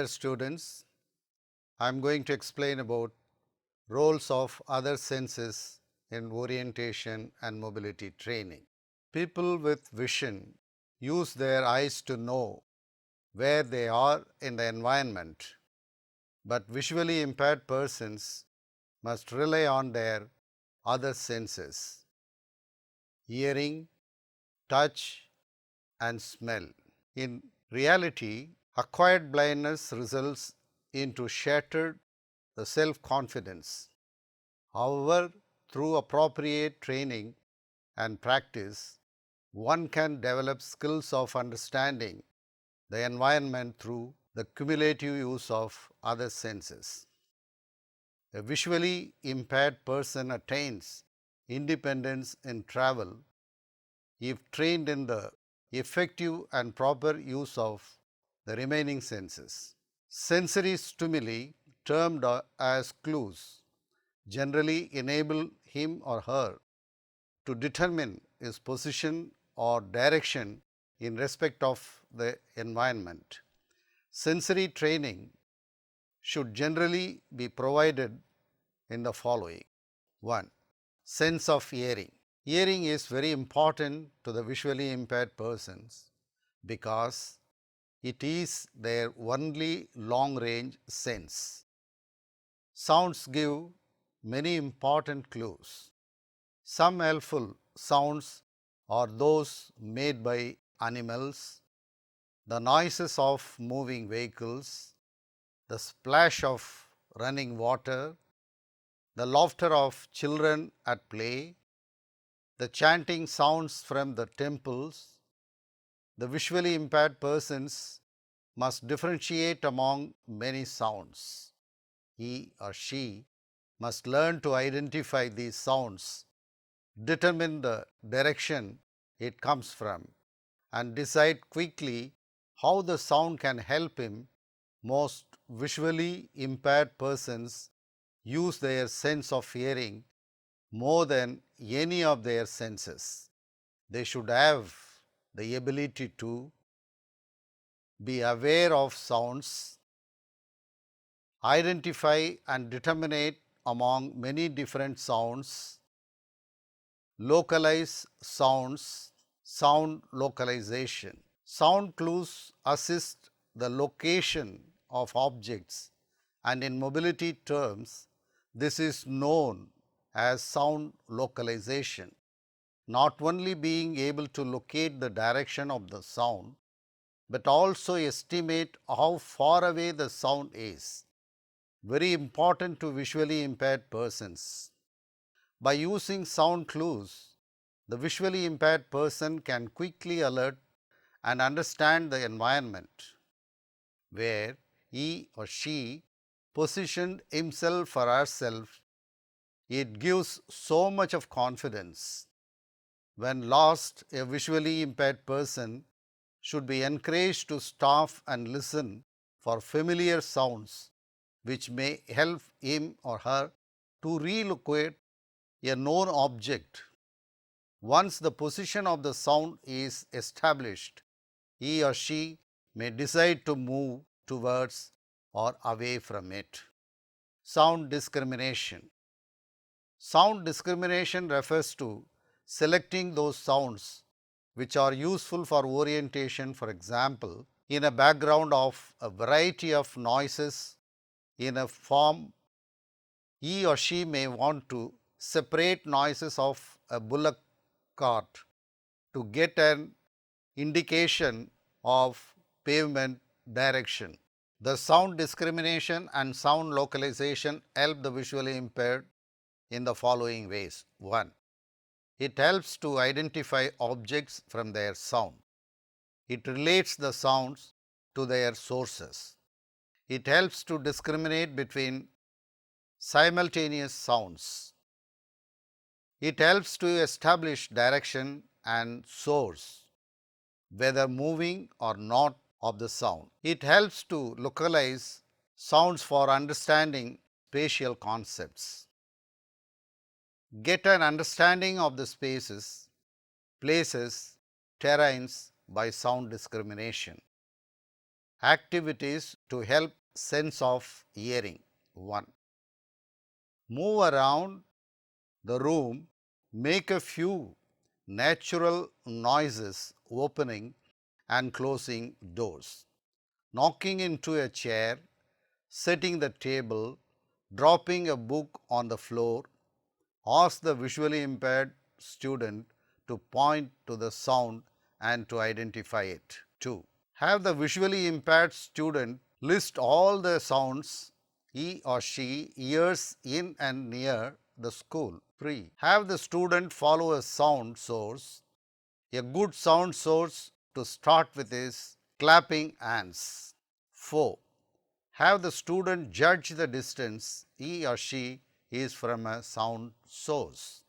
Dear students, I am going to explain about roles of other senses in orientation and mobility training. People with vision use their eyes to know where they are in the environment, but visually impaired persons must rely on their other senses: hearing, touch, and smell. In reality, acquired blindness results into shattered the self-confidence. However, through appropriate training and practice, one can develop skills of understanding the environment through the cumulative use of other senses. A visually impaired person attains independence in travel if trained in the effective and proper use of the remaining senses. Sensory stimuli, termed as clues, generally enable him or her to determine his position or direction in respect of the environment. Sensory training should generally be provided in the following. 1. Sense of hearing. Hearing is very important to the visually impaired persons because it is their only long range sense. Sounds give many important clues. Some helpful sounds are those made by animals, the noises of moving vehicles, the splash of running water, the laughter of children at play, the chanting sounds from the temples. The visually impaired persons must differentiate among many sounds. He or she must learn to identify these sounds, determine the direction it comes from, and decide quickly how the sound can help him. Most visually impaired persons use their sense of hearing more than any of their senses. They should have the ability to be aware of sounds, identify and determine among many different sounds, localize sounds, sound localization. Sound clues assist the location of objects, and in mobility terms, this is known as sound localization. Not only being able to locate the direction of the sound, but also estimate how far away the sound is. Very important to visually impaired persons. By using sound clues, the visually impaired person can quickly alert and understand the environment where he or she positioned himself or herself. It gives so much of confidence. When lost, a visually impaired person should be encouraged to stop and listen for familiar sounds which may help him or her to relocate a known object. Once the position of the sound is established, he or she may decide to move towards or away from it. Sound discrimination. Sound discrimination refers to selecting those sounds which are useful for orientation. For example, in a background of a variety of noises in a form, he or she may want to separate noises of a bullock cart to get an indication of pavement direction. The sound discrimination and sound localization help the visually impaired in the following ways. 1. It helps to identify objects from their sound. It relates the sounds to their sources. It helps to discriminate between simultaneous sounds. It helps to establish direction and source, whether moving or not, of the sound. It helps to localize sounds for understanding spatial concepts. Get an understanding of the spaces, places, terrains by sound discrimination. Activities to help sense of hearing. 1. Move around the room, make a few natural noises, opening and closing doors, knocking into a chair, setting the table, dropping a book on the floor. Ask the visually impaired student to point to the sound and to identify it. 2. Have the visually impaired student list all the sounds he or she hears in and near the school. 3. Have the student follow a sound source. A good sound source to start with is clapping hands. 4. Have the student judge the distance he or she is from a sound source.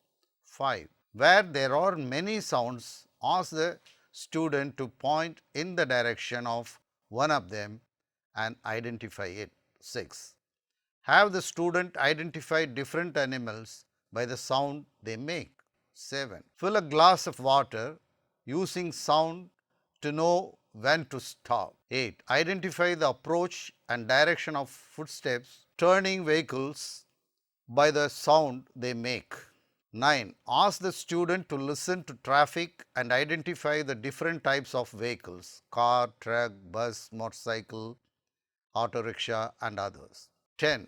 5. Where there are many sounds, ask the student to point in the direction of one of them and identify it. 6. Have the student identify different animals by the sound they make. 7. Fill a glass of water using sound to know when to stop. 8. Identify the approach and direction of footsteps, turning vehicles by the sound they make. 9. Ask the student to listen to traffic and identify the different types of vehicles: car, truck, bus, motorcycle, auto rickshaw and others. 10.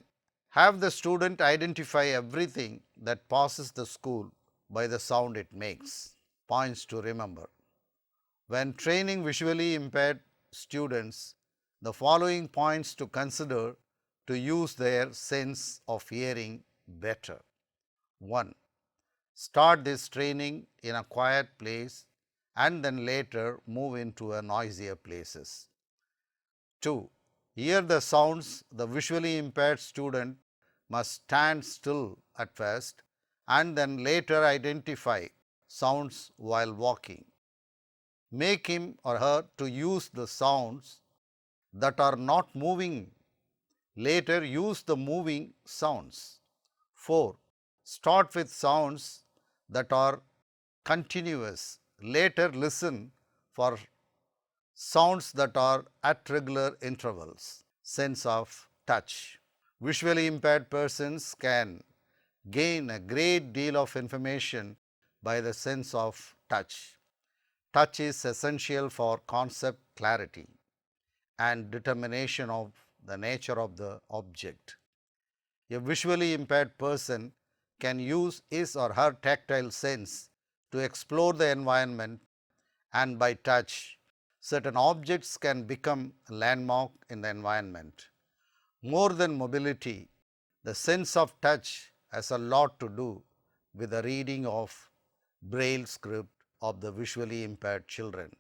Have the student identify everything that passes the school by the sound it makes. Points to remember. When training visually impaired students, the following points to consider to use their sense of hearing better. 1. Start this training in a quiet place and then later move into a noisier places. 2. Hear the sounds. The visually impaired student must stand still at first and then later identify sounds while walking. Make him or her to use the sounds that are not moving. Later use the moving sounds. 4. Start with sounds that are continuous. Later listen for sounds that are at regular intervals. Sense of touch. Visually impaired persons can gain a great deal of information by the sense of touch. Touch is essential for concept clarity and determination of the nature of the object. A visually impaired person can use his or her tactile sense to explore the environment, and by touch, certain objects can become a landmark in the environment. More than mobility, the sense of touch has a lot to do with the reading of Braille script of the visually impaired children.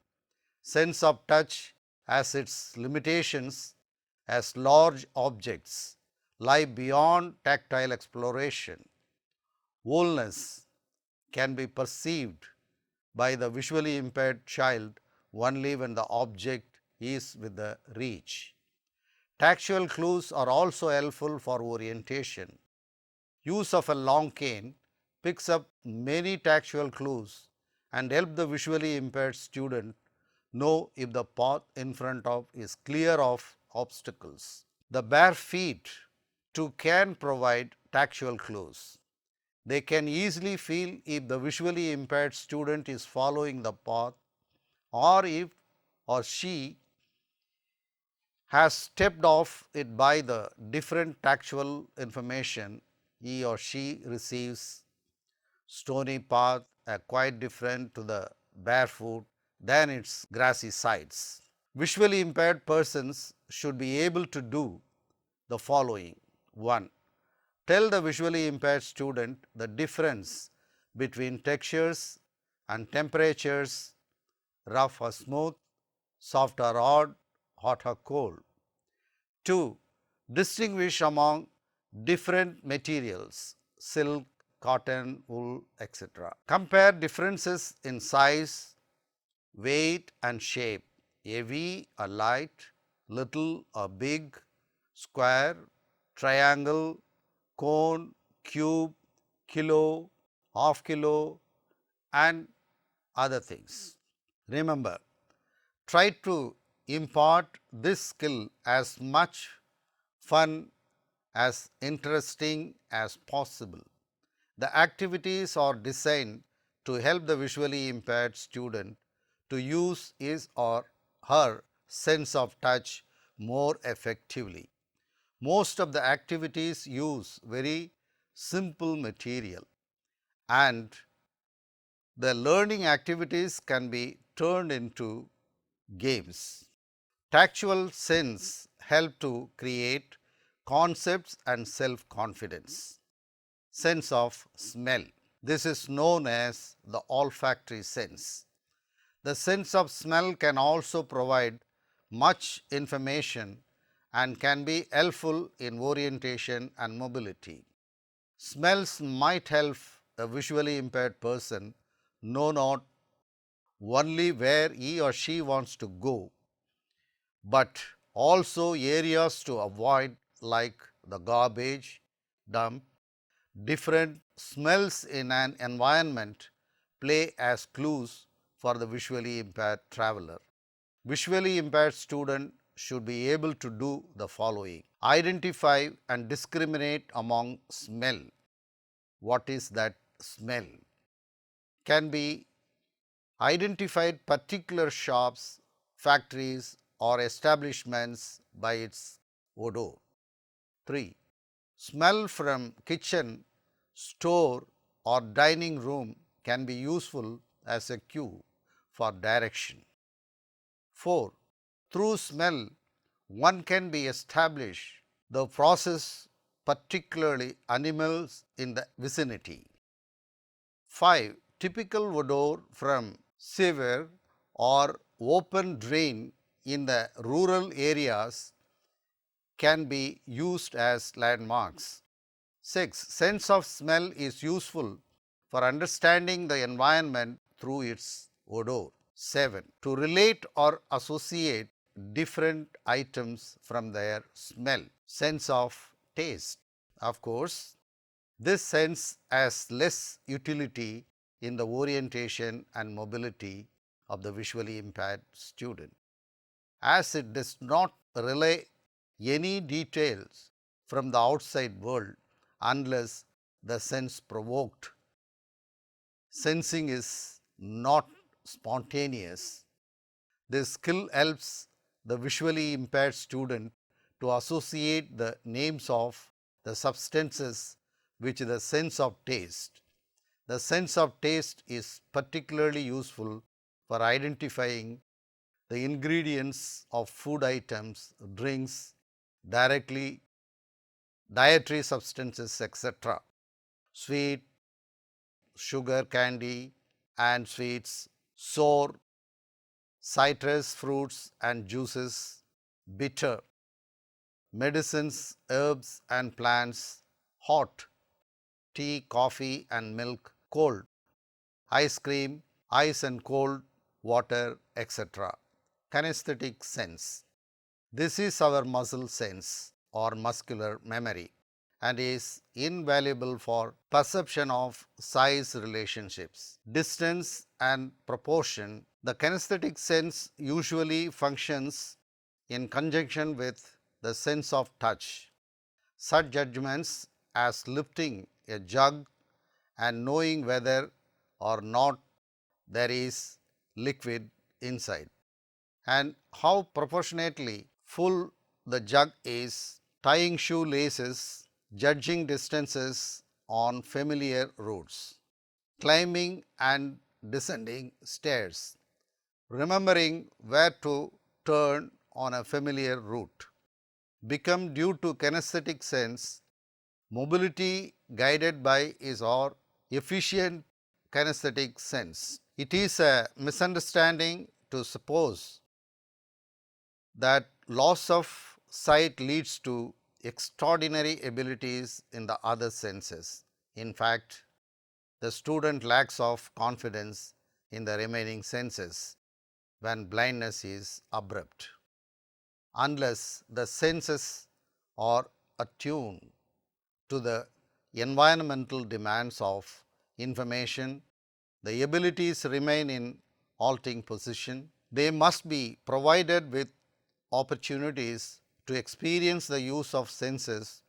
Sense of touch has its limitations as large objects lie beyond tactile exploration. Wholeness can be perceived by the visually impaired child only when the object is within the reach. Tactual clues are also helpful for orientation. Use of a long cane picks up many tactual clues and help the visually impaired student know if the path in front of is clear of obstacles. The bare feet too can provide tactual clues. They can easily feel if the visually impaired student is following the path or if or she has stepped off it by the different tactual information he or she receives. Stony path are quite different to the barefoot than its grassy sides. Visually impaired persons should be able to do the following. 1. Tell the visually impaired student the difference between textures and temperatures, rough or smooth, soft or hard, hot or cold. 2. Distinguish among different materials, silk, cotton, wool, etc. Compare differences in size, weight and shape, heavy or light, little or big, square, triangle, cone, cube, kilo, half kilo and other things. Remember, try to impart this skill as much fun as interesting as possible. The activities are designed to help the visually impaired student to use his or her sense of touch more effectively. Most of the activities use very simple material, and the learning activities can be turned into games. Tactual sense help to create concepts and self-confidence. Sense of smell. This is known as the olfactory sense. The sense of smell can also provide much information and can be helpful in orientation and mobility. Smells might help a visually impaired person know not only where he or she wants to go, but also areas to avoid, like the garbage dump. Different smells in an environment play as clues for the visually impaired traveler. Visually impaired student should be able to do the following: identify and discriminate among smell. What is that smell? Can be identified particular shops, factories or establishments by its odor. 3. Smell from kitchen, store or dining room can be useful as a cue for direction. 4. Through smell, one can be established the process, particularly animals in the vicinity. 5. Typical odor from sewer or open drain in the rural areas can be used as landmarks. 6. Sense of smell is useful for understanding the environment through its odor. 7. To relate or associate different items from their smell. Sense of taste. Of course, this sense has less utility in the orientation and mobility of the visually impaired student, as it does not relay any details from the outside world unless the sense provoked. Sensing is not spontaneous. This skill helps the visually impaired student to associate the names of the substances with the sense of taste. The sense of taste is particularly useful for identifying the ingredients of food items, drinks, directly dietary substances, etc. Sweet, sugar, candy and sweets, sour, citrus fruits and juices, bitter, medicines, herbs and plants, hot, tea, coffee and milk, cold, ice cream, ice and cold water, etc. Kinesthetic sense. This is our muscle sense or muscular memory and is invaluable for perception of size relationships, distance and proportion. The kinesthetic sense usually functions in conjunction with the sense of touch. Such judgments as lifting a jug and knowing whether or not there is liquid inside, and how proportionately full the jug is, tying shoelaces, judging distances on familiar routes, climbing and descending stairs, remembering where to turn on a familiar route, become due to kinesthetic sense. Mobility guided by is or efficient kinesthetic sense. It is a misunderstanding to suppose that loss of sight leads to extraordinary abilities in the other senses. In fact, the student lacks of confidence in the remaining senses when blindness is abrupt. Unless the senses are attuned to the environmental demands of information, the abilities remain in halting position. They must be provided with opportunities to experience the use of senses,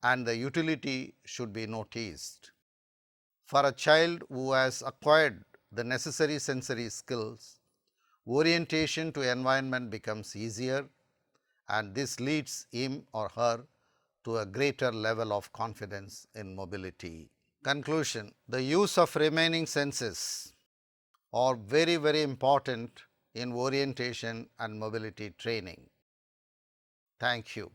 and the utility should be noticed. For a child who has acquired the necessary sensory skills, orientation to environment becomes easier, and this leads him or her to a greater level of confidence in mobility. Conclusion: the use of remaining senses are very important in orientation and mobility training. Thank you.